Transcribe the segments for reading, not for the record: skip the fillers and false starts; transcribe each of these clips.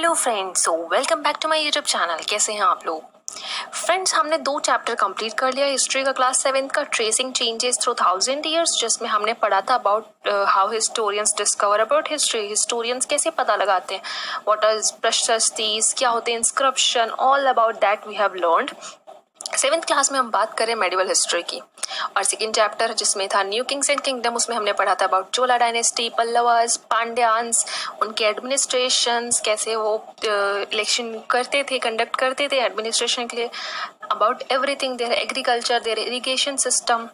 Hello friends, so welcome back to my YouTube channel. कैसे हैं आप लोग? फ्रेंड्स, हमने 2 चैप्टर कंप्लीट कर लिया हिस्ट्री का क्लास 7 का, ट्रेसिंग चेंजेस थ्रू 1000 ईयर्स, जिसमें हमने पढ़ा था about how historians discover about history. Historians कैसे पता लगाते हैं, व्हाट आर प्रशस्तीज, क्या होते हैं inscription, all about that we have learned. 7th class में हम बात करें मेडिवल हिस्ट्री की, और सेकंड चैप्टर जिसमें था न्यू किंग्स एंड किंगडम, उसमें हमने पढ़ा था अबाउट चोला डायनेस्टी, पल्लवास, पांड्यान्स, उनके एडमिनिस्ट्रेशंस, कैसे वो इलेक्शन करते थे, कंडक्ट करते थे एडमिनिस्ट्रेशन के लिए, about everything, their agriculture, their irrigation system.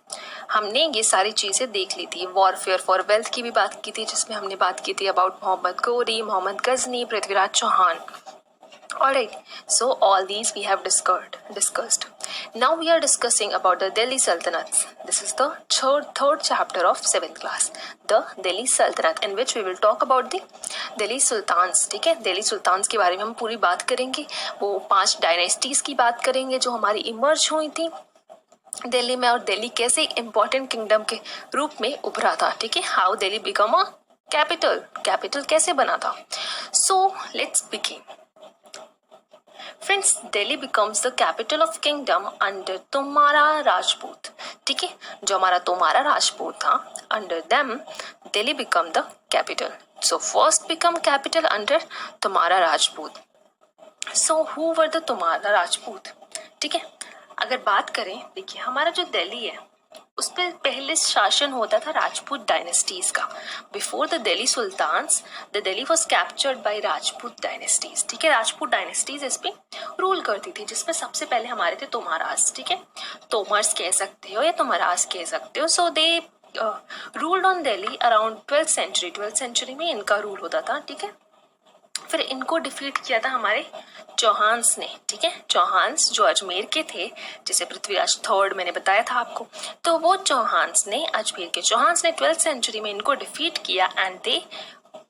हमने ये सारी चीज़ें देख ली थी। वॉरफेयर फॉर वेल्थ की भी बात की थी, जिसमें हमने बात की थी about Mohammad Ghori, Mohammad Ghazni, Prithviraj Chauhan. Alright, so all these we have discussed. Now we are discussing about the Delhi Sultanates. This is the third chapter of 7th class, the Delhi Sultanate, in which we will talk about the Delhi Sultans. ठीक है, दिल्ली सुल्तान्स के बारे में हम पूरी बात करेंगे। वो 5 डायनेस्टीज की बात करेंगे जो हमारी इमर्ज हुई थी दिल्ली में, और दिल्ली कैसे इम्पोर्टेंट किंगडम के रूप में उभरा था। ठीक है, how Delhi become a capital कैसे बना था। So let's begin. Friends, Delhi becomes the capital of kingdom under Tomara Rajput. ठीक है, जो हमारा तोमारा राजपूत था, under them Delhi become the capital. So first become capital under Tomara Rajput. So who were the Tomara Rajput? ठीक है, अगर बात करें, देखिए हमारा जो दिल्ली है उस पर पहले शासन होता था राजपूत डायनेस्टीज का। Before the Delhi sultans, the Delhi was captured by Rajput dynasties. ठीक है, राजपूत डायनेस्टीज इस पे रूल करती थी, जिसमें सबसे पहले हमारे थे तोमारास। ठीक है, तोमर्स कह सकते हो या तोमरास कह सकते हो। So they ruled on Delhi around 12th century में इनका रूल होता था। ठीक है, फिर इनको डिफीट किया था हमारे चौहान्स ने। ठीक है, चौहान्स जो अजमेर के थे, जिसे पृथ्वीराज थर्ड मैंने बताया था आपको, तो वो चौहान्स ने, अजमेर के चौहान्स ने 12th सेंचुरी में इनको डिफीट किया and they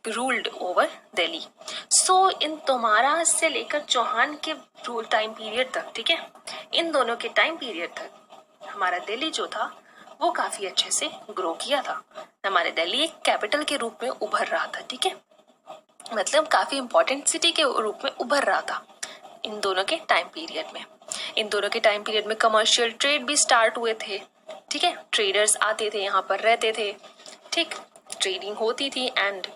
ruled over Delhi. So इन तोमारा से लेकर चौहान के रूल टाइम पीरियड तक, ठीक है, इन दोनों के टाइम पीरियड तक हमारा दिल्ली जो था वो काफी अच्छे से ग्रो किया था। हमारे दिल्ली एक कैपिटल के रूप में उभर रहा था। ठीक है, मतलब काफी इंपॉर्टेंट सिटी के रूप में उभर रहा था इन दोनों के टाइम पीरियड में। इन दोनों के टाइम पीरियड में कमर्शियल ट्रेड भी स्टार्ट हुए थे। ठीक है, ट्रेडर्स आते थे, यहाँ पर रहते थे। ठीक, ट्रेडिंग होती थी, एंड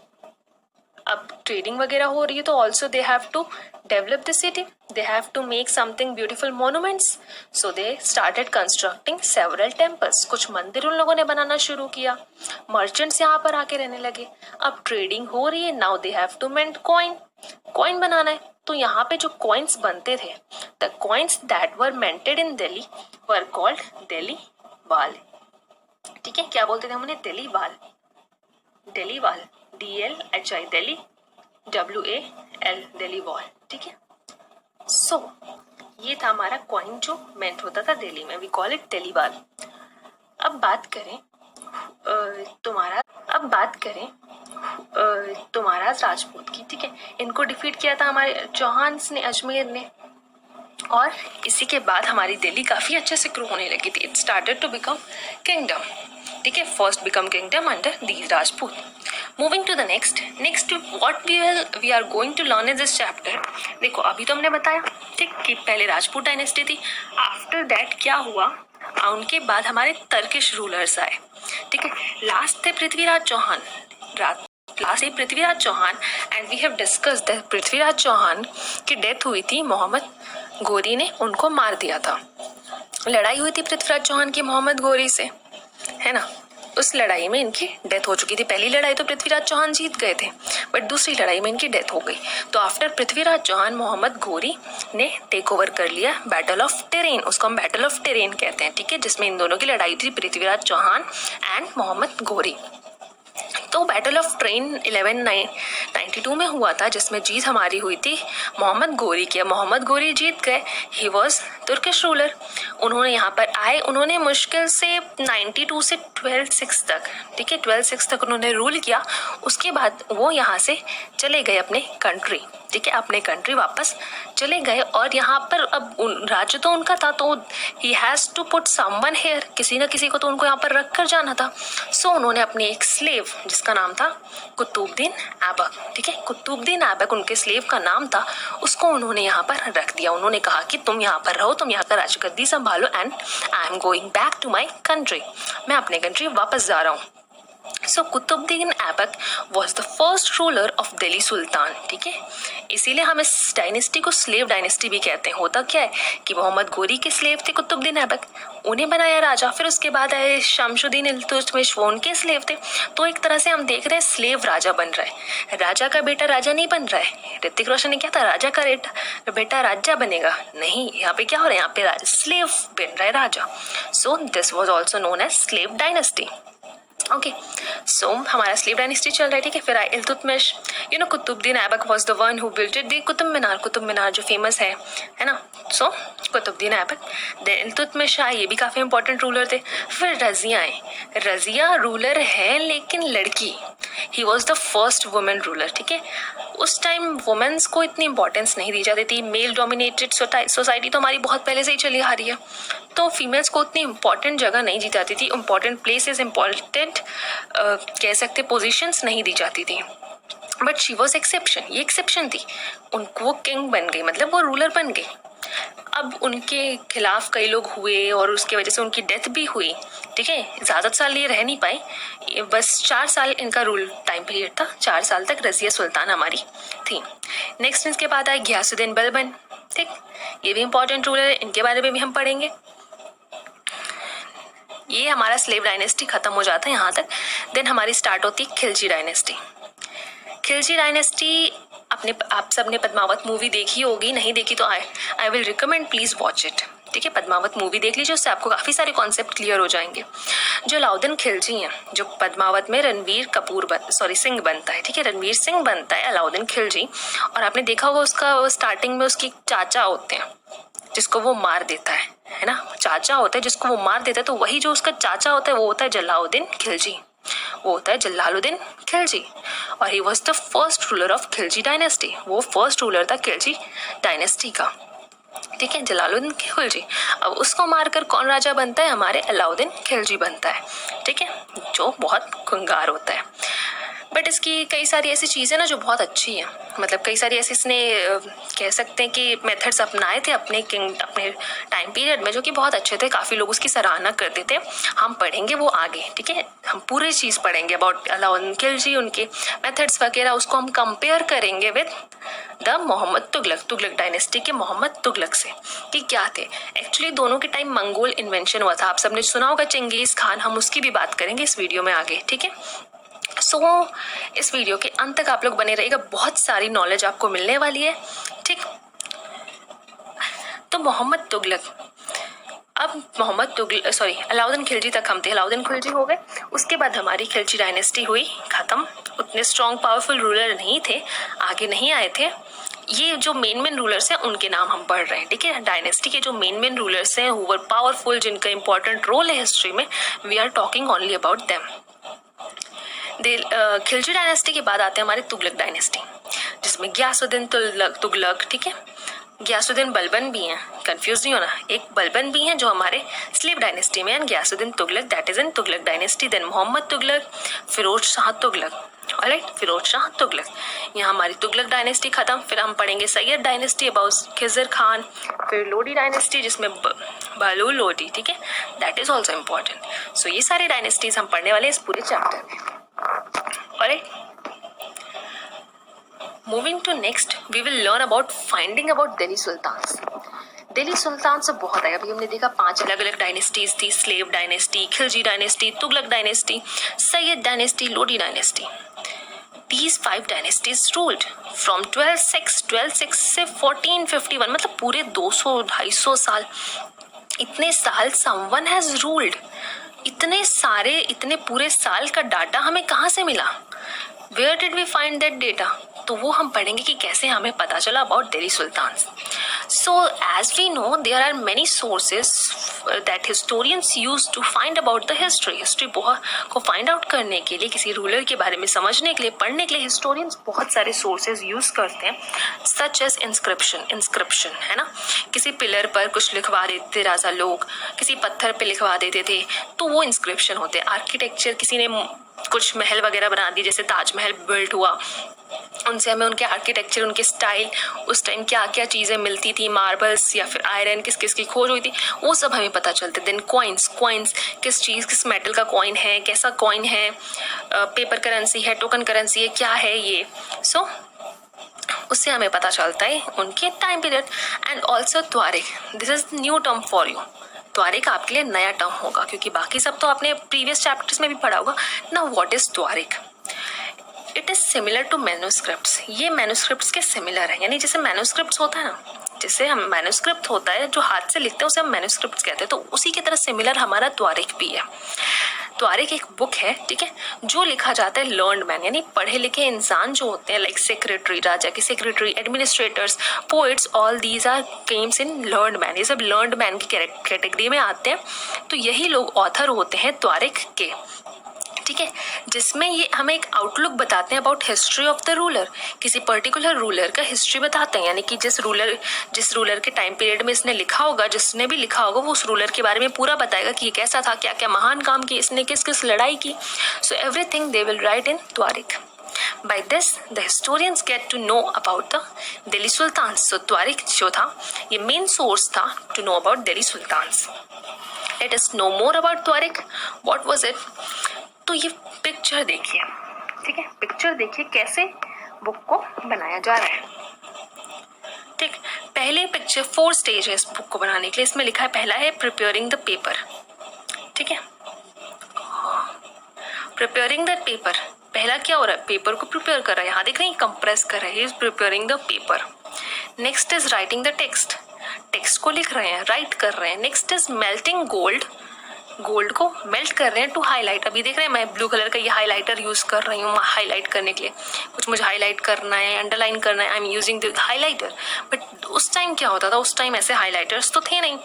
अब ट्रेडिंग वगैरह हो रही है तो also they have to develop the city, they have to make something beautiful monuments. So they started constructing several temples. कुछ मंदिर उन लोगों ने बनाना शुरू किया। मर्चेंट्स यहाँ पर आके रहने लगे। अब ट्रेडिंग हो रही है, now they have to mint coin बनाना है। तो यहाँ पे जो कॉइन्स बनते थे, the coins that were minted in Delhi were called Dehliwal. ठीक है, क्या बोलते थे हम उन्हें? दिल्ली वाल, DLHI, Delhi, WAL, Delhi wall. ठीक है, सो ये था हमारा कॉइन जो मेंट होता था दिल्ली में, वी कॉल इट दिल्ली वाल। अब बात करें तुम्हारा राजपूत की। ठीक है, इनको डिफीट किया था हमारे चौहान्स ने, अजमेर ने, और इसी के बाद हमारी दिल्ली काफी अच्छे से ग्रो होने लगी थी। It started to become kingdom. ठीक है, first become kingdom under these Rajput. Moving to the next what we are going to learn in this chapter. देखो, अभी तो हमने बताया, ठीक, कि पहले राजपूत डायनेस्टी थी। आफ्टर दैट क्या हुआ, उनके बाद हमारे टर्किश रूलर्स आए। ठीक है, लास्ट थे Prithviraj Chauhan, and we have discussed that Prithviraj Chauhan की डेथ हुई थी, मोहम्मद गोरी ने उनको मार दिया था। लड़ाई हुई थी पृथ्वीराज चौहान की मोहम्मद गोरी से, है ना। उस लड़ाई में इनकी डेथ हो चुकी थी। पहली लड़ाई तो पृथ्वीराज चौहान जीत गए थे, बट दूसरी लड़ाई में इनकी डेथ हो गई। तो आफ्टर पृथ्वीराज चौहान, मोहम्मद गोरी ने टेक ओवर कर लिया बैटल ऑफ टेरेन। उसको हम बैटल ऑफ टेरेन कहते हैं। ठीक है, जिसमें इन दोनों की लड़ाई थी, पृथ्वीराज चौहान एंड मोहम्मद गोरी। तो बैटल ऑफ ट्रेन 1192 में हुआ था, जिसमें जीत हमारी हुई थी मोहम्मद गोरी की। मोहम्मद गोरी जीत गए। He was Turkish ruler. उन्होंने यहाँ पर आए, उन्होंने मुश्किल से 92 से 12/6 तक, ठीक है, 12/6 तक उन्होंने रूल किया। उसके बाद वो यहाँ से चले गए अपने कंट्री। ठीक है, अपने कंट्री वापस चले गए। और यहाँ पर अब राज्य तो उनका था, तो he has to put someone here, किसी न किसी को तो उनको यहाँ पर रख कर जाना था। सो उन्होंने अपने एक स्लेव जिसका नाम था कुतुबुद्दीन ऐबक, ठीक है, कुतुबुद्दीन ऐबक उनके स्लेव का नाम था, उसको उन्होंने यहाँ पर रख दिया। उन्होंने कहा कि तुम यहाँ पर रहो, तुम यहाँ का राजगद्दी संभालो, and I am going back to my country, मैं अपने कंट्री वापस जा रहा हूँ। So Qutubuddin Aibak was the first ruler of Delhi sultan, ठीक है, इसीलिए हम इस डायनेस्टी को स्लेव डायनेस्टी भी कहते हैं। होता क्या है कि मोहम्मद गोरी के स्लेव थे कुतुबुद्दीन ऐबक, उन्हें बनाया राजा, फिर उसके बाद आए शमशुद्दीन इल्तुतमिश, वो उनके स्लेव थे। तो एक तरह से हम देख रहे हैं स्लेव राजा बन रहा है, राजा का बेटा राजा नहीं बन रहा है। ऋतिक रोशन ने क्या था, राजा का बेटा राजा बनेगा, नहीं, यहाँ पे क्या हो रहा है, यहाँ पे स्लेव बन रहा है राजा। So this was also known as slave dynasty. Okay, so हमारा स्लेव डायनेस्टी चल रहा है, ठीक है। फिर आए Iltutmish, you know Qutubuddin Aibak was the one who built the Qutub Minar जो फेमस है ना। सो कुतुबुद्दीन ऐबक, देन इल्तुतमिश आए, ये भी काफी इंपॉर्टेंट रूलर थे। फिर रजिया आए, रजिया रूलर है लेकिन लड़की, he was the first women ruler, ठीक है। उस टाइम वुमेन्स को इतनी इंपॉर्टेंस नहीं दी जाती थी, मेल डोमिनेटेड सोसाइटी तो हमारी बहुत पहले से ही चली आ रही है, तो फीमेल्स को उतनी इंपॉर्टेंट जगह नहीं दी जाती थी, इंपॉर्टेंट प्लेसेस, इंपॉर्टेंट कह सकते पोजीशंस नहीं दी जाती थी। बट शी वॉज एक्सेप्शन, ये एक्सेप्शन थी, उनको वो किंग बन गई, मतलब वो रूलर बन गई। अब उनके खिलाफ कई लोग हुए और उसके वजह से उनकी डेथ भी हुई, ठीक है। ज़्यादा साल ये रह नहीं पाए, बस 4 साल इनका रूल टाइम पीरियड था, 4 साल तक रजिया सुल्तान हमारी थी। नेक्स्ट इसके बाद आए गियासुद्दीन बलबन, ठीक, ये भी इंपॉर्टेंट रूलर है, इनके बारे में भी हम पढ़ेंगे। ये हमारा स्लेव डायनेस्टी खत्म हो जाता है यहाँ तक। देन हमारी स्टार्ट होती है खिलजी डायनेस्टी। खिलजी डायनेस्टी आप सब ने पद्मावत मूवी देखी होगी, नहीं देखी तो आई will recommend, please watch it, ठीक है। पद्मावत मूवी देख लीजिए, उससे आपको काफी सारे कॉन्सेप्ट क्लियर हो जाएंगे। जो अलाउद्दीन खिलजी हैं, जो पद्मावत में सिंह बनता है, ठीक है, रणवीर सिंह बनता है अलाउद्दीन खिलजी। और आपने देखा होगा उसका स्टार्टिंग में उसकी चाचा होते हैं जिसको वो मार देता है ना, चाचा होता है जिसको वो मार देता है, तो वही जो उसका चाचा होता है वो होता है जलालुद्दीन खिलजी, वो होता है जलालुद्दीन खिलजी। और he was the first ruler of Khilji dynasty, वो फर्स्ट रूलर था खिलजी डायनेस्टी का, ठीक है, जलालुद्दीन खिलजी। अब उसको मारकर कौन राजा बनता है, हमारे अलाउद्दीन खिलजी बनता है, ठीक है, जो बहुत खूंखार होता है। बट इसकी कई सारी ऐसी चीज़ें ना जो बहुत अच्छी हैं, मतलब कई सारी ऐसी इसने कह सकते हैं कि मेथड्स अपनाए थे अपने टाइम पीरियड में, जो कि बहुत अच्छे थे, काफ़ी लोग उसकी सराहना करते थे। हम पढ़ेंगे वो आगे, ठीक है, हम पूरी चीज़ पढ़ेंगे अबाउट अलाउद्दीन खिलजी, उनके मेथड्स वगैरह, उसको हम कंपेयर करेंगे with the Mohammad Tughlaq dynasty के मोहम्मद तुगलक से, कि क्या थे। एक्चुअली दोनों के टाइम मंगोल इन्वेंशन हुआ था, आप सबने सुना होगा चंगेज खान, हम उसकी भी बात करेंगे इस वीडियो में आगे, ठीक है। सो इस वीडियो के अंत तक आप लोग बने रहिएगा, बहुत सारी नॉलेज आपको मिलने वाली है, ठीक। तो मोहम्मद तुगलक, अब अलाउद्दीन खिलजी तक हम थे, अलाउद्दीन खिलजी हो गए, उसके बाद हमारी खिलजी डायनेस्टी हुई खत्म। उतने स्ट्रॉन्ग पावरफुल रूलर नहीं थे, आगे नहीं आए थे। ये जो मेन रूलर्स हैं उनके नाम हम पढ़ रहे हैं, ठीक है। डायनेस्टी के जो मेन रूलर्स हैं, हु वर पावरफुल, जिनका इंपॉर्टेंट रोल है हिस्ट्री में, we are talking only about them. Khilji dynasty के बाद आते हैं हमारे तुगलक डायनेस्टी, जिसमें गियासुद्दीन तुगलक, ठीक है, गियासुद्दीन बलबन भी हैं, कंफ्यूज नहीं होना, एक बलबन भी हैं जो हमारे स्लेव डायनेस्टी में, and Ghiyasuddin Tughlaq that is in Tughlaq dynasty. Then Mohammad Tughlaq, Firoz Shah Tughlaq, alright, Firoz Shah Tughlaq, यहाँ हमारी तुगलक डायनेस्टी खत्म। फिर हम पढ़ेंगे सैयद डायनेस्टी अबाउट खिजर खान, फिर लोडी डायनेस्टी जिसमें बहलूल लोडी, ठीक है, that is also important. So ये सारी डायनेस्टीज हम पढ़ने वाले हैं इस पूरे चैप्टर में, alright. Moving to next, we will learn about finding about Delhi Sultans. Delhi सुल्तान से बहुत है, अभी हमने देखा 5 अलग अलग डायनेस्टीज थी, slave dynasty, Khilji dynasty, Tughlaq dynasty, Syed dynasty, Lodi dynasty. These 5 dynasties ruled from 1206 से 1451, मतलब पूरे 200-250 साल, इतने साल someone has ruled। इतने पूरे साल का डाटा हमें कहाँ से मिला, Where did we find that data? तो वो हम पढ़ेंगे कि कैसे हमें पता चला about Delhi Sultan. So as we know, there are many sources that historians use to find about the history को find out करने के लिए, किसी रूलर के बारे में समझने के लिए, पढ़ने के लिए historians बहुत सारे sources use करते हैं, such as inscription है ना, किसी पिलर पर कुछ लिखवा देते थे राजा लोग, किसी पत्थर पे लिखवा देते थे, तो वो inscription होते हैं. आर्किटेक्चर, किसी ने कुछ महल वगैरह बना दिए, जैसे ताजमहल बिल्ट हुआ, उनसे हमें उनके आर्किटेक्चर, उनके स्टाइल, उस टाइम क्या क्या चीज़ें मिलती थी, मार्बल्स या फिर आयरन किस किस की खोज हुई थी, वो सब हमें पता चलते. देन कॉइन्स किस मेटल का कॉइन है, कैसा कॉइन है, पेपर करेंसी है, टोकन करेंसी है, क्या है ये. सो उससे हमें पता चलता है उनके टाइम पीरियड. एंड ऑल्सो त्वारिख, this is new term for you. त्वारिख आपके लिए नया टर्म होगा, क्योंकि बाकी सब तो आपने प्रीवियस चैप्टर्स में भी पढ़ा होगा ना. What is tawarikh? It is similar to manuscripts. ये मैन्युस्क्रिप्ट्स के सिमिलर है, यानी जैसे मैन्युस्क्रिप्ट्स होता है ना, जैसे हम मैन्युस्क्रिप्ट होता है जो हाथ से लिखते हैं उसे हम मैन्युस्क्रिप्ट्स कहते हैं, तो उसी की तरह सिमिलर हमारा त्वारिख भी है. त्वारिख एक बुक है, ठीक है, जो लिखा जाता है लर्नड मैन, यानी पढ़े लिखे इंसान जो होते हैं, लाइक सेक्रेटरी, राजा के secretary, administrators, poets, all these are comes in learned man. ये सब लर्नड मैन की कैटेगरी में आते हैं. तो यही लोग ऑथर होते हैं त्वारिख के, ठीक है, जिसमें ये हमें एक आउटलुक बताते हैं about history of the ruler. किसी पर्टिकुलर रूलर का हिस्ट्री बताते हैं, यानी कि जिस रूलर के टाइम पीरियड में इसने लिखा होगा, जिसने भी लिखा होगा वो उस रूलर के बारे में पूरा बताएगा कि ये कैसा था, क्या क्या महान काम किए इसने, किस किस लड़ाई की. So everything they will write in tawarikh. By this, the historians get to know about the Delhi Sultans. So त्वारिख जो था ये मेन सोर्स था to know about Delhi Sultans. Let us know more about त्वारिख. What was it? तो ये picture देखिए, ठीक है, picture देखिए कैसे बुक को बनाया जा रहा है. ठीक, पहले पिक्चर 4 स्टेज है इस बुक को बनाने के लिए. इसमें लिखा है, पहला है प्रिपेयरिंग द पेपर. ठीक है, प्रिपेयरिंग द पेपर. पहला क्या हो रहा है, पेपर को प्रिपेयर कर रहा है. यहाँ देख रहे हैं कंप्रेस कर रहा है, is preparing the paper. Next is writing the text. Text को लिख रहे हैं, राइट कर रहे हैं. Next is melting gold. Gold को मेल्ट कर रहे हैं टू हाईलाइट. अभी देख रहे हैं मैं ब्लू कलर का ये हाईलाइटर यूज कर रही हूँ हाईलाइट करने के लिए. कुछ मुझे हाईलाइट करना है, अंडरलाइन करना है, I am using the highlighter. But उस टाइम क्या होता था, उस टाइम ऐसे हाईलाइटर्स तो थे नहीं,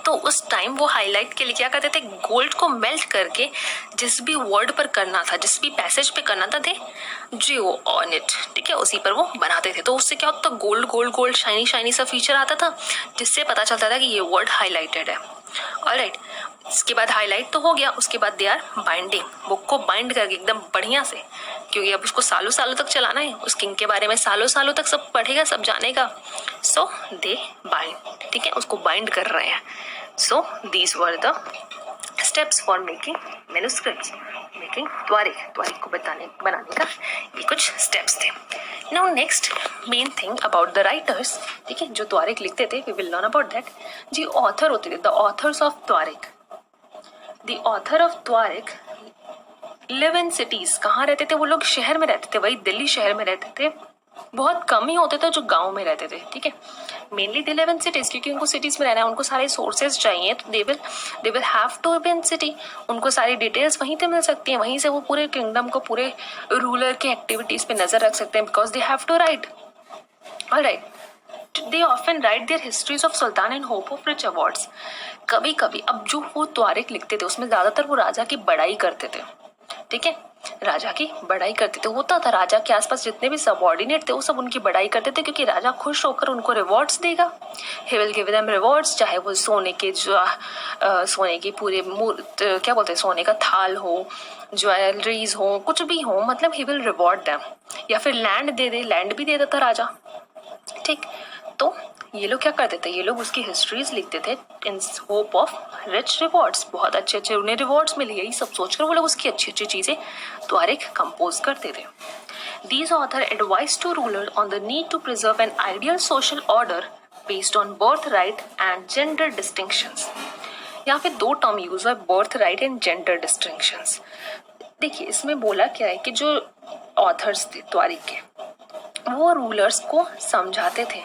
तो उस टाइम वो हाईलाइट के लिए क्या करते थे, गोल्ड को मेल्ट करके जिस भी वर्ड पर करना था, जिस भी पैसेज पे करना था, थे जियो ऑन इट, ठीक है, उसी पर वो बनाते थे. तो उससे क्या होता था, gold gold gold shiny shiny सा फीचर आता था, जिससे पता चलता था कि ये वर्ड हाईलाइटेड है. ऑलराइट, इसके बाद हाईलाइट तो हो गया. उसके बाद दे आर बाइंडिंग. बुक को बाइंड करके एकदम बढ़िया से, क्योंकि अब उसको सालों सालों तक चलाना है, उस किंग के बारे में सालों सालों तक सब पढ़ेगा, सब जानेगा. सो दे बाइंड, ठीक है, उसको बाइंड कर रहे हैं. So these were the steps for making manuscripts, making त्वारिख को बनाने का ये कुछ स्टेप्स थे. Now next main thing about the writers, ठीक है, जो त्वारिख लिखते थे, we will learn about that. जी ऑथर होते थे, the authors of tawarikh. The author of tawarikh live in cities. कहाँ रहते थे वो लोग, शहर में रहते थे, वही दिल्ली शहर में रहते थे. बहुत कम ही होते थे जो गांव में रहते थे, ठीक है. Mainly they live in cities, क्योंकि उनको सिटीज में रहना है, उनको सारे सोर्सेज चाहिए, तो they will have to live in city. उनको सारी डिटेल्स वहीं पे मिल सकती हैं, वहीं से वो पूरे किंगडम को, पूरे रूलर के एक्टिविटीज पे नजर रख सकते हैं, because they have to write. Alright, they often write their histories of sultan in hope of rich awards. कभी कभी अब जो वो त्वारिख लिखते थे उसमें ज्यादातर वो राजा की बड़ाई करते थे, ठीक है, राजा की बड़ाई करते थे. होता था राजा के आसपास जितने भी सबऑर्डिनेट थे वो सब उनकी बड़ाई करते थे, क्योंकि राजा खुश होकर उनको रिवॉर्ड्स देगा. He will give them rewards, चाहे वो सोने के जो सोने की पूरे क्या बोलते हैं, सोने का थाल हो, ज्वेलरीज हो, कुछ भी हो, मतलब ही विल रिवॉर्ड देम. या फिर लैंड दे दे, लैंड भी दे देता राजा, ठीक. तो ये लोग क्या करते थे, ये लोग उसकी हिस्ट्रीज लिखते थे in hope of rich rewards. बहुत अच्छे अच्छे उन्हें रिवॉर्ड्स मिले, यही सब सोचकर वो लोग उसकी अच्छी अच्छी चीजें त्वारिख कंपोज करते थे. These authors advised to rulers on the need to preserve an ideal social order based on birthright and gender distinctions. यहाँ पे 2 टर्म यूज हुआ, birthright एंड जेंडर डिस्टिंक्शंस. देखिए इसमें बोला क्या है कि जो ऑथर्स थे त्वारिख के, वो रूलर्स को समझाते थे,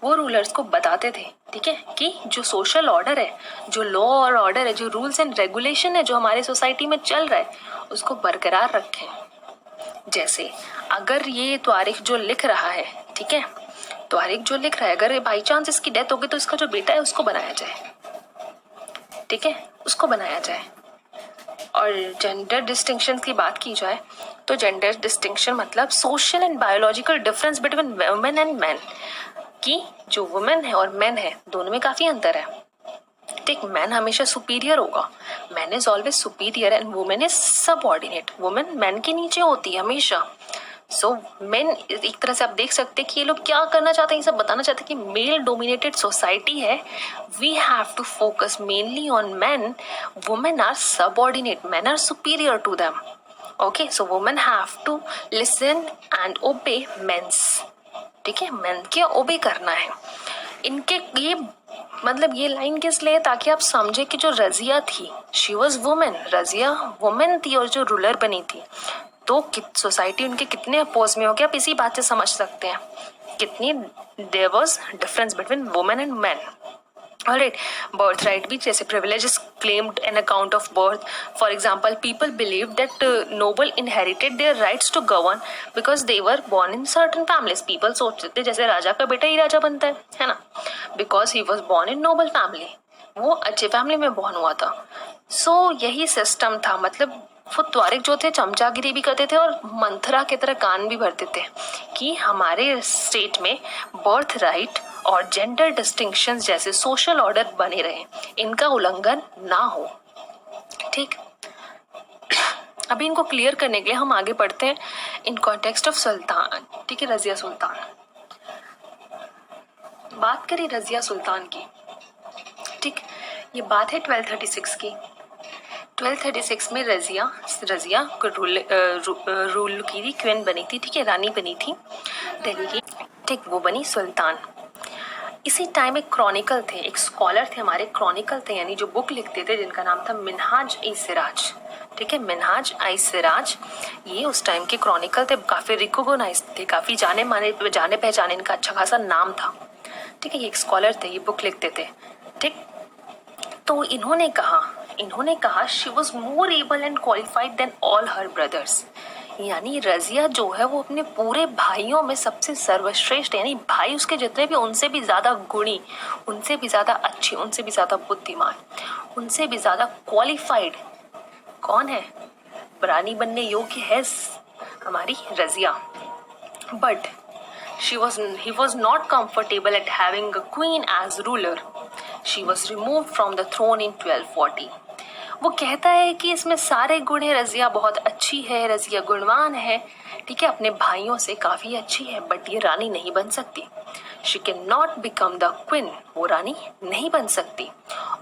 वो रूलर्स को बताते थे, ठीक है, कि जो सोशल ऑर्डर है, जो लॉ और ऑर्डर है, जो रूल्स एंड रेगुलेशन है जो हमारे सोसाइटी में चल रहा है, उसको बरकरार रखें. जैसे अगर ये त्वारिख जो लिख रहा है, ठीक है, तो तारिक जो लिख रहा है, अगर बाई चांस इसकी डेथ होगी तो इसका जो बेटा है उसको बनाया जाए, ठीक है, उसको बनाया जाए। और जेंडर डिस्टिंक्शन की बात की जाए तो जेंडर डिस्टिंक्शन मतलब social and biological difference between women and man, कि जो वुमेन है और मैन है दोनों में काफी अंतर है। ठीक, मैन हमेशा सुपीरियर होगा, man is always superior and women is subordinate, women man के नीचे होती है हमेशा। सो मेन एक तरह से आप देख सकते हैं कि ये लोग क्या करना चाहते हैं, ये सब बताना चाहते हैं कि मेल डोमिनेटेड सोसाइटी है, we have to focus mainly on man, women are subordinate, man are superior to them. Okay, so women have to listen and obey mens, ठीक है, मेन के ओबे करना है। इनके ये मतलब ये लाइन किस लिए, ताकि आप समझे कि जो रजिया थी, she was women, Razia women थी और जो रूलर बनी थी, तो सोसाइटी उनके कितने अपोज में हो गया, आप इसी बात से समझ सकते हैं कितनी there was difference between women and man. Alright, birth right भी, जैसे privileges claimed an account of birth. For example, people believed that noble inherited their rights to govern because they were born in certain families. People सोचते थे जैसे राजा का बेटा ही राजा बनता है ना, because he was born in noble family, वो अच्छे फैमिली में बॉर्न हुआ था। सो यही सिस्टम था, मतलब वो त्वारिक जो थे चमचागिरी भी करते थे और मंथरा की तरह कान भी भरते थे कि हमारे स्टेट में बर्थ राइट और जेंडर डिस्टिंक्शन जैसे सोशल ऑर्डर बने रहे, इनका उल्लंघन ना हो। ठीक, अभी इनको क्लियर करने के लिए हम आगे बढ़ते हैं इन कॉन्टेक्स्ट ऑफ सुल्तान। ठीक है, रजिया सुल्तान, बात करें रजिया सुल्तान की। ठीक, ये बात है 1236 की। 1236 में रजिया रूल की थी, क्वीन बनी थी, ठीक है, रानी बनी थी दिल्ली की। ठीक, वो बनी सुल्तान। इसी टाइम एक क्रॉनिकल थे, एक स्कॉलर थे हमारे, क्रॉनिकल थे यानी जो बुक लिखते थे, जिनका नाम था मिनहाज ई सिराज। ठीक है, मिनहाज आई सिराज, ये उस टाइम के क्रॉनिकल थे, काफी रिकॉग्नाइज थे, काफी जाने पहचाने, इनका अच्छा खासा नाम था। ठीक है, ये एक स्कॉलर थे, ये बुक लिखते थे। ठीक, तो इन्होंने कहा she was more able and qualified than all her brothers, यानी रजिया जो है वो अपने पूरे भाइयों में सबसे सर्वश्रेष्ठ, यानी भाई उसके जितने भी, उनसे भी ज्यादा गुणी, उनसे भी ज्यादा अच्छी, उनसे भी ज्यादा बुद्धिमान, उनसे भी ज्यादा क्वालिफाइड कौन है, रानी बनने योग्य है हमारी Razia. But he was not comfortable at having a queen as ruler. She was removed from the throne in 1240. वो कहता है कि इसमें सारे गुण है, रजिया बहुत अच्छी है, रजिया गुणवान है, ठीक है, अपने भाइयों से काफी अच्छी है, बट ये रानी नहीं बन सकती। She can not become the queen, वो रानी नहीं बन सकती।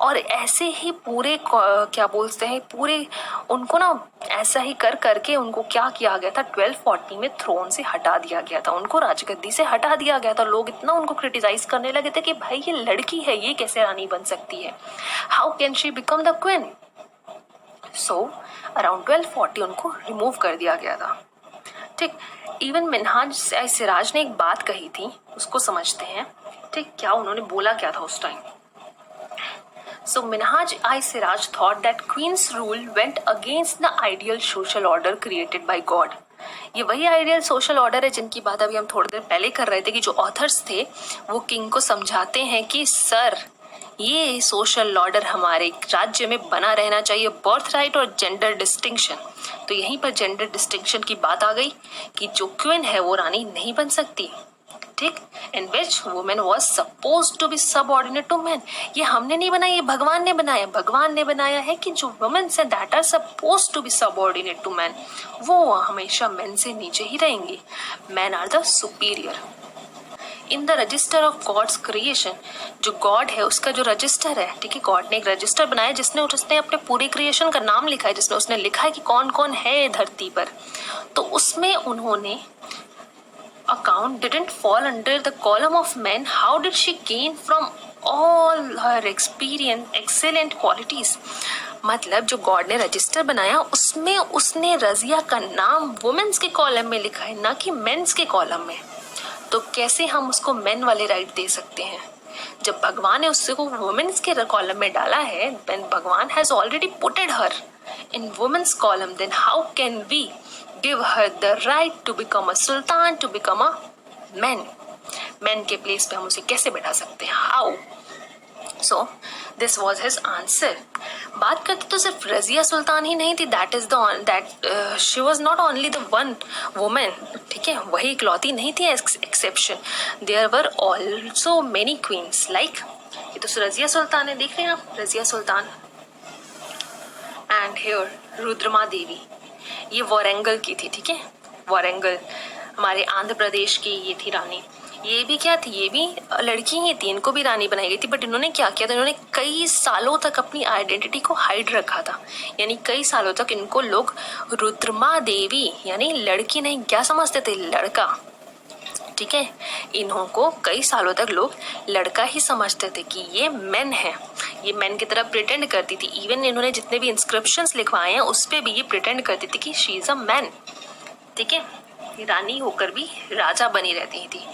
और ऐसे ही पूरे क्या बोलते हैं, पूरे उनको ना ऐसा ही कर करके उनको क्या किया गया था, 1240 में थ्रोन से हटा दिया गया था, उनको राजगद्दी से हटा दिया गया था। लोग इतना उनको क्रिटिसाइज करने लगे थे कि भाई ये लड़की है, ये कैसे रानी बन सकती है, how can she become the queen. So around 1240 उनको रिमूव कर दिया गया था। ठीक, इवन मिनहाज सिराज ने एक बात कही थी, उसको समझते हैं। ठीक, क्या उन्होंने बोला क्या था उस time. So Minhaj I Siraj thought that Queen's rule went against the ideal social order created by God. ये वही आइडियल सोशल ऑर्डर है जिनकी बात अभी हम थोड़ी देर पहले कर रहे थे, कि जो ऑथर्स थे वो किंग को समझाते हैं कि सर ये सोशल ऑर्डर हमारे राज्य में बना रहना चाहिए, बर्थ राइट और जेंडर डिस्टिंक्शन। तो यहीं पर जेंडर डिस्टिंक्शन की बात आ गई कि जो क्वीन है वो रानी नहीं बन सकती। ठीक, in which women was suppose to be subordinate to man. ये हमने नहीं बनाया, ये भगवान ने बनाया। भगवान ने बनाया है कि जो वुमेन्स है that are suppose to be subordinate to man, वो हमेशा मैन से नीचे ही रहेंगी। Man are the superior. In the register of God's creation, जो गॉड है उसका जो रजिस्टर है, ठीक है, गॉड ने एक रजिस्टर बनाया जिसने अपने पूरे क्रिएशन का नाम लिखा है, जिसमें उसने लिखा है कि कौन कौन है धरती पर। तो उसमें उन्होंने account didn't fall under the column of men, how did she gain from all her experience excellent qualities। मतलब जो गॉड ने रजिस्टर बनाया उसमें उसने रजिया का नाम वुमेन्स के कॉलम में लिखा है, ना कि मेंस के कॉलम में। तो कैसे हम उसको मेन वाले राइट दे सकते हैं जब भगवान ने उससे को वुमेन्स के कॉलम में डाला है। when भगवान has already putted her in women's column, then how can we give her the right to become a sultan, to become a man। Man के प्लेस पे हम उसे कैसे बैठा सकते हैं, how. So this was his answer. बात करते तो सिर्फ रजिया सुल्तान ही नहीं थी, that she was not only the one women, ठीक है, वही इकलौती नहीं थी exception. There were also many queens, like ये तो रजिया सुल्तान है, देख रहे हैं आप, रजिया सुल्तान। एंड हियर रुद्रमा देवी, ये वारंगल की थी, ठीक है, वारंगल हमारे आंध्र प्रदेश की ये थी रानी। ये भी क्या थी, ये भी लड़की ही थी, इनको भी रानी बनाई गई थी, बट इन्होंने क्या किया था, इन्होंने कई सालों तक अपनी आइडेंटिटी को हाइड रखा था। यानी कई सालों तक इनको लोग रुद्रमा देवी यानी लड़की नहीं क्या समझते थे, लड़का, ठीक है। इन्हों को कई सालों तक लोग लड़का ही समझते थे कि ये मेन है, ये मेन की तरह प्रिटेंड करती थी। इवन इन्होंने जितने भी इंस्क्रिप्शंस लिखवाए हैं उस पे भी ये प्रिटेंड करती थी कि शी इज अ मैन, ठीक है। रानी होकर भी राजा बनी रहती थी।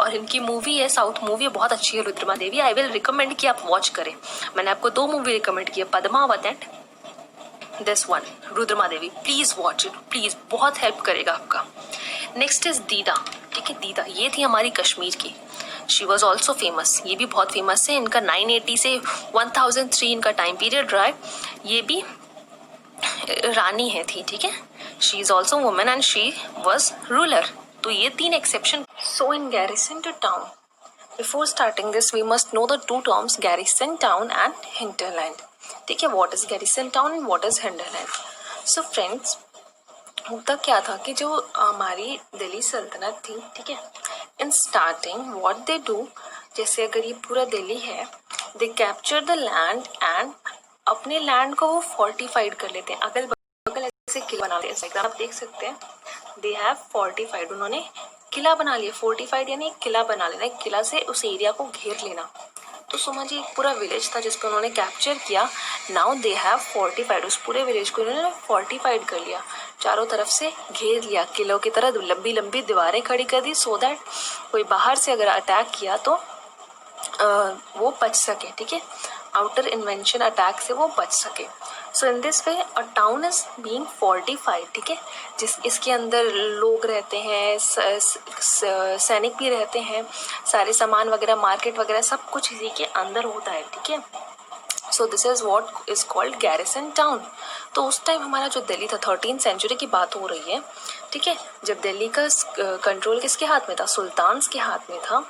और इनकी मूवी है, साउथ मूवी बहुत अच्छी है रुद्रमा देवी, आई विल रिकमेंड कि आप वॉच करें। मैंने आपको 2 मूवी रिकमेंड की है, Padmaavat and this one Rudrama Devi, please watch it, please, बहुत हेल्प करेगा आपका। नेक्स्ट इज दीदा, ठीक है, दीदा ये थी हमारी कश्मीर की। शी वॉज ऑल्सो फेमस, ये भी बहुत फेमस है। इनका 980 से 1003 इनका टाइम पीरियड रहा है। ये भी रानी है थी, ठीक है। She is also women and she was ruler. तो ये 3 exception. So in garrison to town, before starting this we must know the 2 terms garrison town and hinterland, ठीक है। What is garrison town and what is hinterland. So friends, होता क्या था कि जो हमारी दिल्ली सल्तनत थी, ठीक है, in starting what they do, जैसे अगर ये पूरा दिल्ली है, they capture the land and अपने लैंड को वो फोर्टिफाइड कर लेते हैं, अगल बगल ऐसे किला बना लेते हैं। आप देख सकते हैं, दे हैव फोर्टिफाइड, उन्होंने किला बना लिया। फोर्टिफाइड यानी एक किला बना लेना, एक किला से उस एरिया को घेर लेना। तो समझिए एक पूरा विलेज था जिसको उन्होंने कैप्चर किया। नाउ दे हैव फोर्टिफाइड, उस पूरे विलेज को उन्होंने फोर्टिफाइड कर लिया, चारों तरफ से घेर लिया, किलों की तरह लंबी लंबी दीवारें खड़ी कर दी, सो दैट कोई बाहर से अगर अटैक किया तो वो बच सके, ठीक है, आउटर इन्वेंशन अटैक से वो बच सके। So in this way a town is being fortified, ठीक है, जिस इसके अंदर लोग रहते हैं, सैनिक भी रहते हैं, सारे सामान वगैरह, मार्केट वगैरह सब कुछ इसी के अंदर होता है, ठीक है। So this is what is called garrison town. तो उस टाइम हमारा जो दिल्ली था, 13th सेंचुरी की बात हो रही है, ठीक है, जब दिल्ली का कंट्रोल किसके हाथ में था, सुल्तान्स के हाथ में था।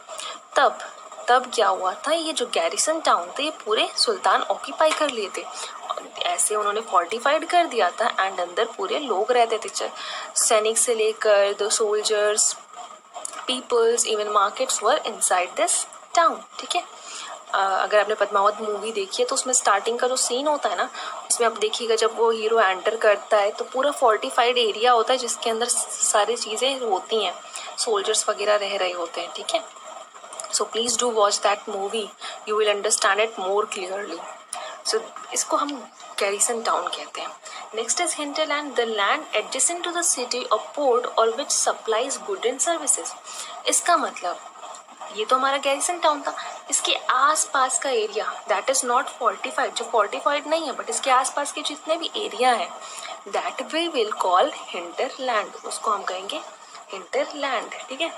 तब क्या हुआ था, ये जो गैरिसन टाउन थे ये पूरे सुल्तान ऑक्यूपाई कर लिए थे। ऐसे उन्होंने फोर्टिफाइड कर दिया था एंड अंदर पूरे लोग रहते थे, सैनिक से लेकर the soldiers, peoples, even markets were inside this town, ठीक है। अगर आपने पद्मावत मूवी देखी है तो उसमें स्टार्टिंग का जो सीन होता है ना, उसमें आप देखिएगा जब वो हीरो एंटर करता है तो पूरा फोर्टिफाइड एरिया होता है जिसके अंदर सारी चीज़ें होती हैं, सोल्जर्स वगैरह रह रहे होते हैं, ठीक है। So please do watch that movie, you will understand it more clearly. So इसको हम गैरिसन टाउन कहते हैं। Next is hinterland, the land adjacent to the city और पोर्ट और which supplies good and services. इसका मतलब ये तो हमारा गैरिसन टाउन था, इसके आसपास का area that is not fortified, जो फोर्टिफाइड नहीं है बट इसके आसपास के जितने भी एरिया है that we will call hinterland, उसको हम कहेंगे हिंटरलैंड, ठीक है।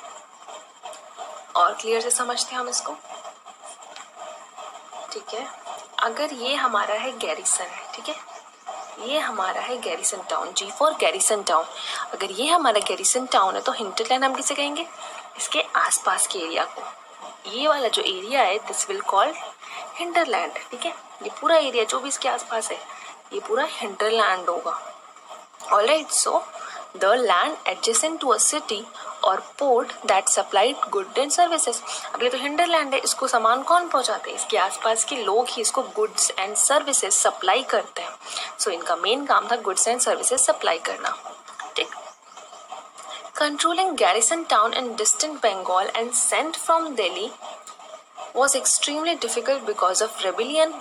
और क्लियर से समझते हैं हम इसको, ठीक है। अगर ये हमारा है गैरिसन, ठीक है, ये हमारा है garrison town, G for garrison town. अगर ये हमारा गैरिसन टाउन है तो हिंटरलैंड हम किसे कहेंगे, इसके आसपास के एरिया को। ये वाला जो एरिया है दिस विल कॉल्ड हिंटरलैंड, ठीक है। ये पूरा एरिया जो भी इसके आसपास है ये पूरा हिंटरलैंड होगा। Alright, so the land adjacent to a city और port that supplied good and services. अब ये तो हिंटरलैंड है, इसको सामान कौन पहुंचाते हैं, इसके आसपास के लोग ही इसको गुड्स एंड सर्विसेज सप्लाई करते हैं। सो इनका मेन काम था गुड्स एंड सर्विसेज सप्लाई करना, ठीक। Controlling garrison town in distant Bengal and sent from Delhi was extremely difficult because of rebellion,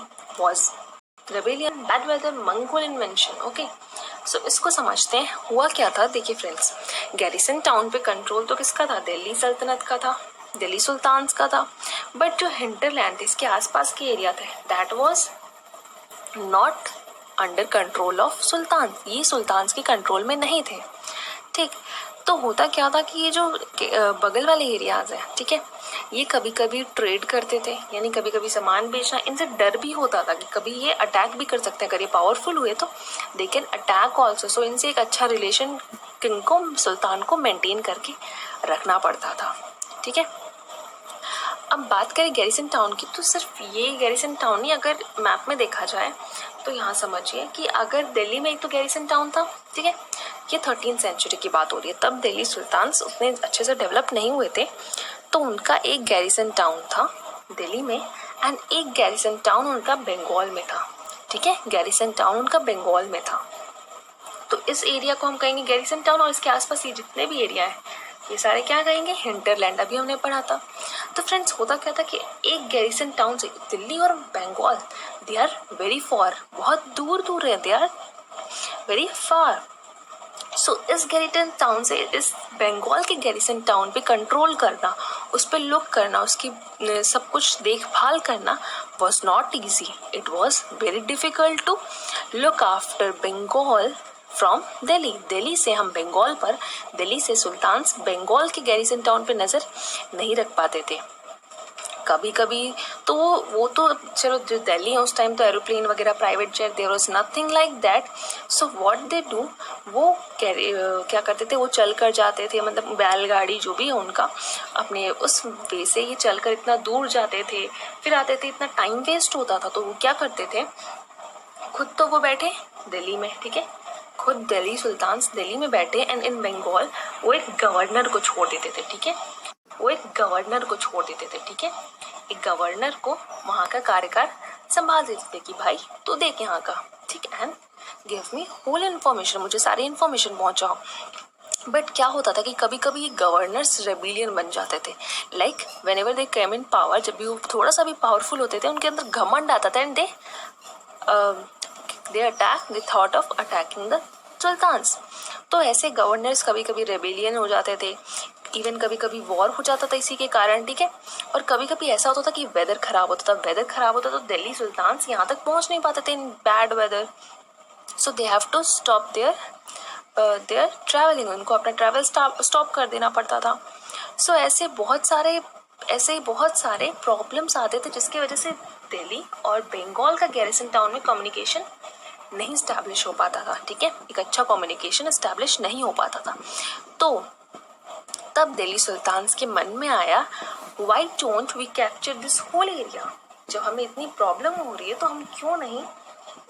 bad weather, Mongol invention, okay। सो इसको समझते हैं हुआ क्या था। देखिए फ्रेंड्स, गैरिसन टाउन पे कंट्रोल तो किसका था, दिल्ली सल्तनत का था, दिल्ली सुल्तान्स का था, बट जो हिंटरलैंड इसके आसपास के एरिया थे that was not under control of sultan, ये सुल्तान्स के कंट्रोल में नहीं थे, ठीक। तो होता क्या था कि ये जो बगल वाले एरियाज हैं, ठीक है, ये कभी कभी ट्रेड करते थे, यानी कभी कभी सामान बेचना, इनसे डर भी होता था कि कभी ये अटैक भी कर सकते हैं, अगर ये पावरफुल हुए तो दे कैन अटैक ऑल्सो। सो इनसे एक अच्छा रिलेशन किंग को, सुल्तान को मेंटेन करके रखना पड़ता था, ठीक है। अब बात करें गैरिसन टाउन की, तो सिर्फ ये गैरिसन टाउन नहीं, अगर मैप में देखा जाए तो यहाँ समझिए कि अगर दिल्ली में एक तो गैरिसन टाउन था, ठीक है, ये 13th सेंचुरी की बात हो रही है, तब दिल्ली सुल्तान्स उतने अच्छे से डेवलप नहीं हुए थे, तो उनका एक गैरिसन टाउन था दिल्ली में एंड एक गैरिसन टाउन उनका बंगाल में था, ठीक है, गैरिसन टाउन उनका बंगाल में था। तो इस एरिया को हम कहेंगे गैरिसन टाउन, और इसके आसपास ये जितने भी एरिया है ये सारे क्या कहेंगे, हिंटरलैंड, अभी हमने पढ़ा था। तो फ्रेंड्स होता क्या था कि एक गैरिसन टाउन से दिल्ली और Bengal, they are very far, बहुत दूर दूर है, दे आर वेरी फार। सो इस गैरिसन टाउन से इस बंगाल के गैरिसन टाउन पे कंट्रोल करना, उस पर लुक करना, उसकी सब कुछ देखभाल करना was not easy, it was very difficult to look after Bengal from Delhi. Delhi से हम बंगाल पर, दिल्ली से सुल्तान्स बंगाल के गैरिसन टाउन पे नज़र नहीं रख पाते थे। कभी कभी तो वो तो चलो, जो दिल्ली है उस टाइम तो एरोप्लेन वगैरह, private jet, there was nothing like that. So what they do, वो क्या करते थे, वो चल कर जाते थे, मतलब बैलगाड़ी जो भी है उनका, अपने उस वे से ये चल कर इतना दूर जाते थे, फिर आते थे, इतना टाइम वेस्ट होता था, तो वो क्या करते थे, खुद तो वो बैठे दिल्ली में, ठीक है, खुद दिल्ली सुल्तान्स दिल्ली में बैठे एंड इन बंगाल वो एक गवर्नर को छोड़ देते थे, ठीक है, वो एक गवर्नर को छोड़ देते थे, ठीक है, एक गवर्नर को वहाँ का कार्यकाल संभाल देते थे कि भाई तो देख यहाँ का, ठीक है, and give me whole information, मुझे सारी इन्फॉर्मेशन पहुँचाओ। बट क्या होता था कि कभी कभी गवर्नर्स रेबिलियन बन जाते थे, like when ever they came in power, जब भी वो थोड़ा सा भी पावरफुल होते थे, उनके अंदर घमंड आता था and they thought of attacking the sultans. तो ऐसे गवर्नर्स कभी कभी रेबिलियन हो जाते थे, इवन कभी कभी वॉर हो जाता था इसी के कारण, ठीक है, और कभी कभी ऐसा होता था कि वेदर खराब होता था, वेदर खराब होता तो दिल्ली सुल्तान्स यहाँ तक पहुँच नहीं पाते थे in bad weather, so they have to stop their travelling, उनको अपना ट्रैवल स्टॉप कर देना पड़ता था। सो ऐसे बहुत सारे प्रॉब्लम्स आते थे, जिसकी वजह से दिल्ली और बंगाल का गैरिसन टाउन में कम्युनिकेशन नहीं स्टैब्लिश हो पाता था, ठीक है, एक अच्छा कम्युनिकेशन स्टैब्लिश नहीं हो पाता था। तो तब दिल्ली सुल्तान्स के मन में आया, why don't we capture this whole area, जब हमें इतनी प्रॉब्लम हो रही है तो हम क्यों नहीं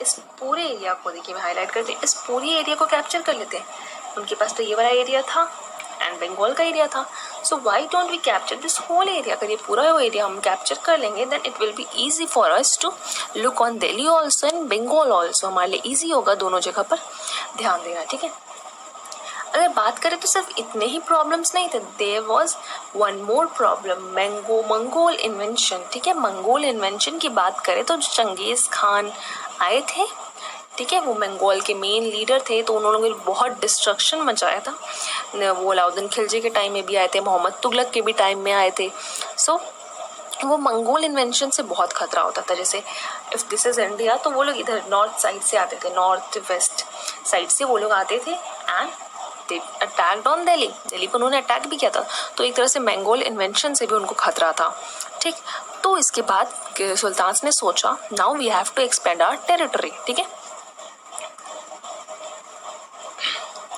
इस पूरे एरिया को, देखिए मैं हाईलाइट करती हूँ, इस पूरी एरिया को कैप्चर कर लेते हैं। उनके पास तो ये वाला एरिया था एंड बंगाल का एरिया था, so why don't we capture this whole area, अगर ये पूरा वो एरिया हम कैप्चर कर लेंगे then it will be easy for us to look on Delhi also and Bengal also, हमारे लिए ईजी होगा दोनों जगह पर ध्यान देना, ठीक है। अगर बात करें तो सिर्फ इतने ही प्रॉब्लम्स नहीं थे, there was one more problem, Mongol invention, ठीक है, मंगोल इन्वेंशन की बात करें तो चंगेज खान आए थे, ठीक है, वो मंगोल के मेन लीडर थे, तो उन्होंने बहुत डिस्ट्रक्शन मचाया था, वो अलाउद्दीन खिलजी के टाइम में भी आए थे, मोहम्मद तुगलक के भी टाइम में आए थे। सो वो मंगोल इन्वेंशन से बहुत खतरा होता था, जैसे इफ दिस इज इंडिया तो वो लोग इधर नॉर्थ साइड से आते थे, नॉर्थ वेस्ट साइड से वो लोग आते थे and they attacked on Delhi, Delhi पर उन्होंने अटैक भी किया था, तो एक तरह से मंगोल इन्वेंशन से भी उनको खतरा था, ठीक। तो इसके बाद सुल्तान्स ने सोचा now we have to expand our territory, ठीक है।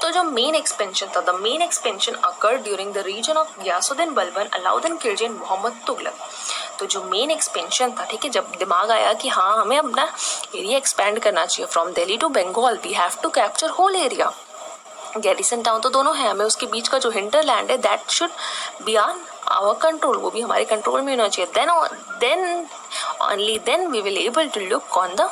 तो जो मेन एक्सपेंशन था, the main expansion occurred during the region of Ghiyasuddin Balban, Alauddin Khilji and Mohammad Tughlaq. तो जो मेन एक्सपेंशन था, ठीक है, जब दिमाग आया कि हाँ हमें अपना एरिया एक्सपेंड करना चाहिए from Delhi to Bengal, we have to capture whole area, garrison town तो दोनों है, हमें उसके बीच का जो हिंटरलैंड है that should be on our control, वो भी हमारे कंट्रोल में होना चाहिए, then only then we will able to look on the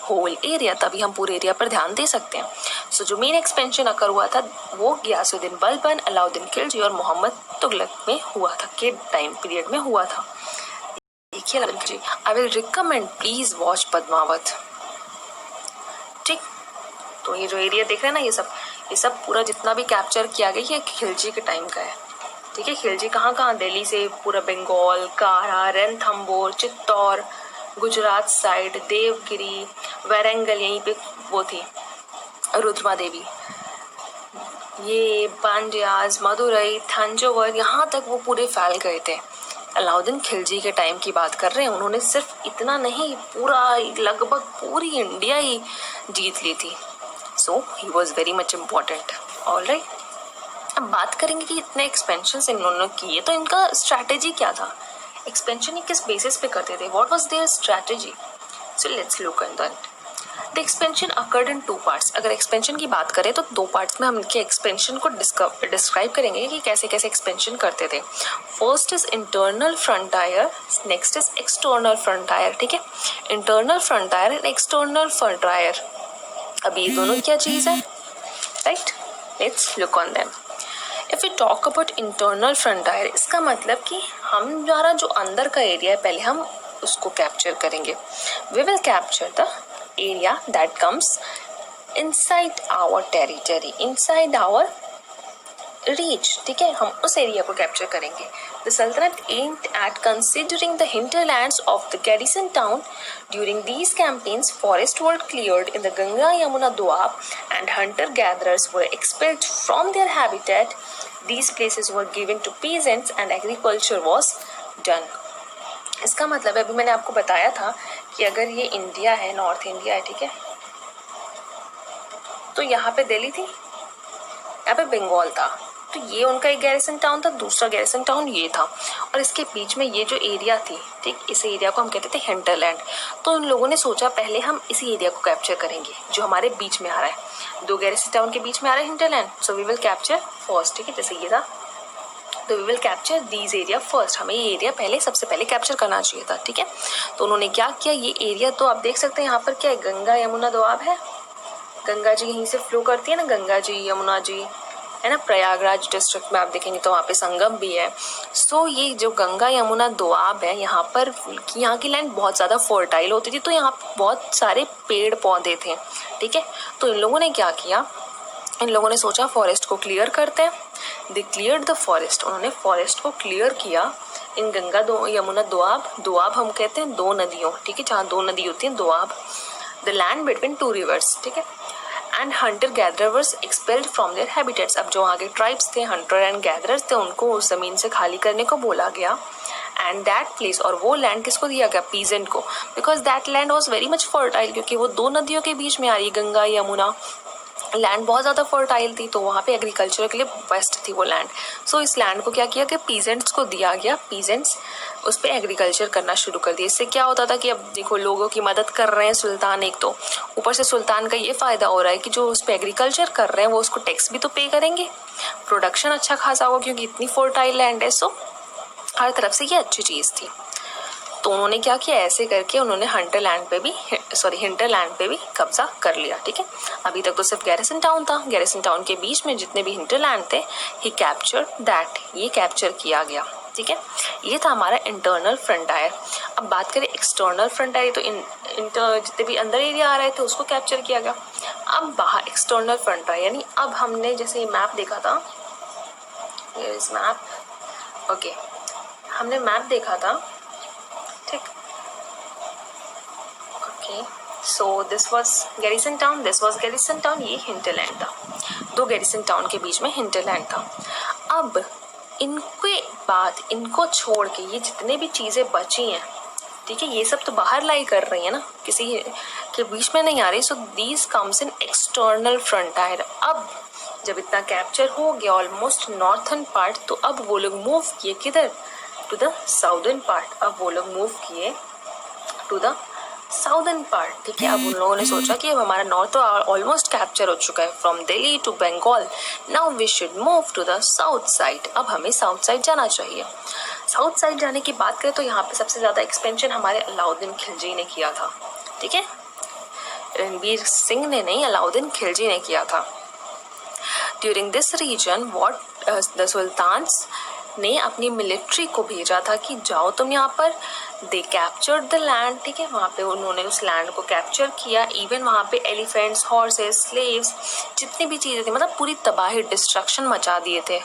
whole area, तभी हम पूरे एरिया पर ध्यान दे सकते हैं। सो जो मेन एक्सपेंशन अकर हुआ था वो गयासुद्दीन बलबन, अलाउद्दीन खिलजी और मोहम्मद तुगलक में हुआ था, के टाइम पीरियड में हुआ था। देखिए I will recommend please watch Padmaavat, ठीक। तो ये जो एरिया देख रहे हैं ना, ये सब पूरा जितना भी कैप्चर किया गया ये खिलजी के टाइम का है, ठीक है। खिलजी कहाँ दिल्ली से पूरा बंगाल, कारा, रणथंबोर, चित्तौड़, गुजरात साइड, देवगिरी, वारंगल, यहीं पे वो थी रुद्रमा देवी, ये पांड्याज, मदुरई, थांजोवर, यहाँ तक वो पूरे फैल गए थे। अलाउद्दीन खिलजी के टाइम की बात कर रहे हैं, उन्होंने सिर्फ इतना नहीं, पूरा लगभग पूरी इंडिया ही जीत ली थी। So he was very much important. Alright, अब बात करेंगे कि इतने एक्सपेंशन इन्होंने किए तो इनका स्ट्रैटेजी क्या था, एक्सपेंशन ही किस बेसिस पे करते थे, what was their strategy. So let's look at that. The expansion occurred in 2 parts. अगर एक्सपेंशन की बात करें तो 2 पार्ट्स में हम इनके एक्सपेंशन को डिस्क्राइब करेंगे कि कैसे कैसे एक्सपेंशन करते थे। First is internal frontier, next is external frontier. ठीक है, internal frontier and external frontier, अब ये दोनों क्या चीज है, right. Let's look on them. If we talk about internal frontier, इसका मतलब कि हम द्वारा जो अंदर का एरिया है पहले हम उसको कैप्चर करेंगे। We will capture the area that comes inside our territory, inside our reach। ठीक है, हम उस एरिया को कैप्चर करेंगे। The Sultanate aimed at considering the hinterlands of the garrison town. During these campaigns, forests were cleared in the Ganga Yamuna Doab and hunter-gatherers were expelled from their habitat. These places were given to peasants and agriculture was done. इसका मतलब है, अभी मैंने आपको बताया था कि अगर ये इंडिया है, नॉर्थ इंडिया है, ठीक है, तो यहाँ पे दिल्ली थी, यहाँ पे बंगाल था, तो ये उनका एक गैरिसन टाउन था, दूसरा गैरिसन टाउन ये था, और इसके बीच में ये जो एरिया थी, ठीक, इस एरिया को हम कहते थे हिंटरलैंड। तो इन लोगों ने सोचा पहले हम इसी एरिया को कैप्चर करेंगे जो हमारे बीच में आ रहा है, 2 गैरिसन टाउन के बीच में आ रहा है hinterland. So we will capture first, ठीक है, जैसे ये था, तो we will capture these area first, हमें ये एरिया पहले सबसे पहले कैप्चर करना चाहिए था। ठीक है, तो उन्होंने क्या किया, ये एरिया तो आप देख सकते हैं यहाँ पर क्या है, गंगा यमुना दोआब है, गंगा जी यहीं से फ्लो करती है ना, गंगा जी यमुना जी है ना, प्रयागराज डिस्ट्रिक्ट में आप देखेंगे तो वहाँ पे संगम भी है। सो ये जो गंगा यमुना दोआब है, यहाँ पर यहाँ की लैंड बहुत ज़्यादा फर्टाइल होती थी, तो यहाँ बहुत सारे पेड़ पौधे थे। ठीक है, तो इन लोगों ने क्या किया, इन लोगों ने सोचा फॉरेस्ट को क्लियर करते हैं। दे क्लियर्ड द फॉरेस्ट, उन्होंने फॉरेस्ट को क्लियर किया इन गंगा यमुना दोआब, दोआब हम कहते हैं 2 नदियों, ठीक है, जहाँ 2 नदी होती हैं, Doab, the land between 2 reverse. ठीक है, and Hunter gatherers expelled from there habitats, अब जो आगे ट्राइब्स थे, हंटर एंड गैदरर्स थे, उनको उस जमीन से खाली करने को बोला गया। एंड दैट प्लेस, और वो लैंड किसको दिया गया, पीजेंट को, because that land was very much fertile, क्योंकि वो 2 नदियों के बीच में आ रही, गंगा यमुना, लैंड बहुत ज़्यादा फर्टाइल थी, तो वहाँ पे एग्रीकल्चर के लिए बेस्ट थी वो लैंड। सो इस लैंड को क्या किया कि पीजेंट्स को दिया गया, पीजेंट्स उस पर एग्रीकल्चर करना शुरू कर दिया। इससे क्या होता था कि अब देखो लोगों की मदद कर रहे हैं सुल्तान, एक तो ऊपर से सुल्तान का ये फ़ायदा हो रहा है कि जो उस पर एग्रीकल्चर कर रहे हैं वो उसको टैक्स भी तो पे करेंगे, प्रोडक्शन अच्छा खासा होगा क्योंकि इतनी फर्टाइल लैंड है। सो हर तरफ से ये अच्छी चीज़ थी। तो उन्होंने क्या किया, ऐसे करके उन्होंने हिंटरलैंड पे भी कब्जा कर लिया। ठीक है, अभी तक तो सिर्फ गैरिसन टाउन था, गैरिसन टाउन के बीच में जितने भी हिंटरलैंड थे, ही कैप्चर दैट, ये कैप्चर किया गया। ठीक है, ये था हमारा इंटरनल फ्रंटायर। अब बात करें एक्सटर्नल फ्रंटायर, तो जितने भी अंदर एरिया आ रहे थे उसको कैप्चर किया गया। अब बाहर एक्सटर्नल फ्रंटायर, यानी अब हमने जैसे मैप देखा था, मैप, ओके, हमने मैप देखा था, ठीक, okay, so this was garrison town, this was garrison town, ये हिंटरलैंड था, 2 गैरिसन टाउन के बीच में हिंटरलैंड था। अब इनके बाद, इनको छोड़ के ये जितने भी चीज़ें बची हैं, ठीक है, ये सब तो बाहर लाई कर रही है ना, किसी के बीच में नहीं आ रही। So these comes in external frontier. अब जब इतना कैप्चर हो गया ऑलमोस्ट नॉर्थन पार्ट, तो अब वो लोग मूव किए किधर, टू द साउदर्न पार्ट। अब वो लोग मूव किए टू द साउदर्न पार्ट। ठीक है, अब उन लोगों ने सोचा कि अब हमारा नॉर्थ तो ऑलमोस्ट कैप्चर हो चुका है, from Delhi to Bengal, now we should move to the south side. अब हमें साउथ साइड जाना चाहिए। साउथ साइड जाने की बात करें तो यहाँ पे सबसे ज़्यादा एक्सपेंशन हमारे अलाउद्दीन खिलजी ने किया था। ठीक है, रणवीर सिंह ने नहीं, अलाउद्दीन खिलजी ने किया था। During this region what the sultans ने अपनी मिलिट्री को भेजा था कि जाओ तुम यहाँ पर। दे कैप्चर्ड द लैंड, ठीक है, वहाँ पे उन्होंने उस लैंड को कैप्चर किया। इवन वहाँ पे एलिफेंट्स, हॉर्सेस, स्लेव्स, जितनी भी चीज़ें थी, मतलब पूरी तबाही, डिस्ट्रक्शन मचा दिए थे।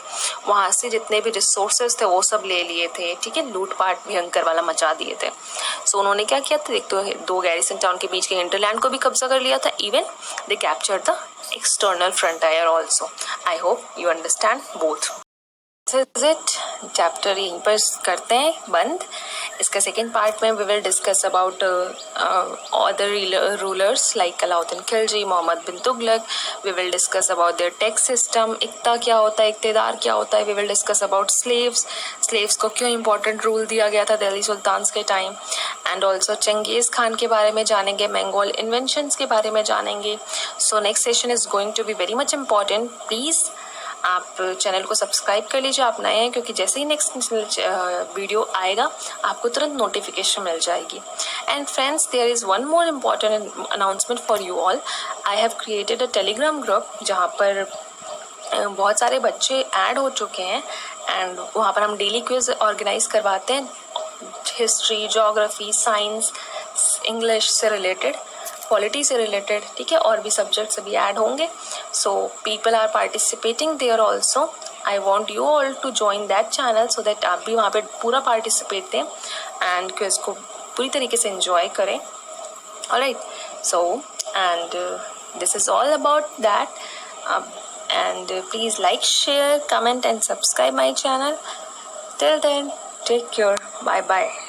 वहाँ से जितने भी रिसोर्सेज थे वो सब ले लिए थे, ठीक है, लूटपाट भयंकर वाला मचा दिए थे। सो उन्होंने क्या किया था, एक तो 2 गैरिसन टाउन के बीच के हिंटरलैंड को भी कब्जा कर लिया था। Even they captured the external frontier also. I hope you understand both. It chapter यहीं पर करते हैं बंद। इसका सेकेंड पार्ट में we will discuss about other rulers like Alauddin Khilji, Mohammad bin Tughlaq. We will discuss about their tax system, इक्ता क्या होता है, इक्तेदार क्या होता है। वी विल डिस्कस अबाउट स्लेव्स को क्यों इंपॉर्टेंट रूल दिया गया था दिल्ली सुल्तान्स के time. And also Changez Khan के बारे में जानेंगे, मंगोल इन्वेंशंस के बारे में जानेंगे। So next session is going to be very much important. Please आप चैनल को सब्सक्राइब कर लीजिए, आप नए हैं, क्योंकि जैसे ही नेक्स्ट वीडियो आएगा आपको तुरंत नोटिफिकेशन मिल जाएगी। And friends, there is one more important announcement for you all. I have created a Telegram group जहाँ पर बहुत सारे बच्चे ऐड हो चुके हैं। एंड वहाँ पर हम डेली क्विज ऑर्गेनाइज करवाते हैं, हिस्ट्री, ज्योग्राफी, साइंस, इंग्लिश से रिलेटेड, पॉलिटी से रिलेटेड, ठीक है, और भी सब्जेक्ट्स अभी ऐड होंगे। So people are participating there also. I want you all to join that channel so that आप भी वहाँ पे पूरा पार्टिसिपेट दें एंड क्विज को पूरी तरीके से enjoy करें। Alright, so and this is all about that. and please like, share, comment and subscribe my channel. Till then, take care. Bye bye.